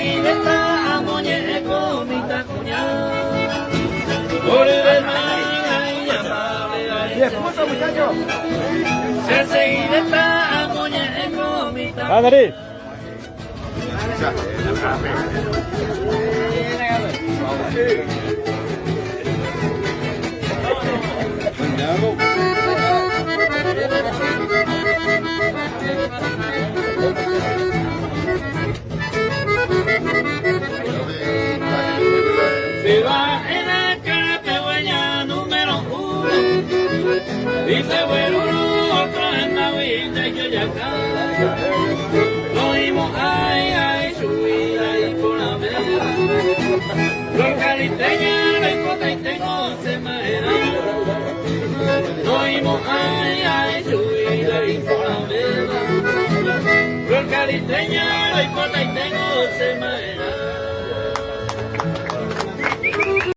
seguideta a muñeco mi tacuñada. Por el mar y llamable. ¡Disputa, muchachos! Se seguideta a muñeco mi tacuñada. ¡Ándale! Se va en la carapegüeña número 1. Dice bueno, otro en la vida y yo ya acá. Lo dimos ay, subir ahí por la vera. Los cariteños, la cota y tengo se maera. Lo dimos ay, subir ahí por la vera. Los cariteños, la cota y tengo se maera.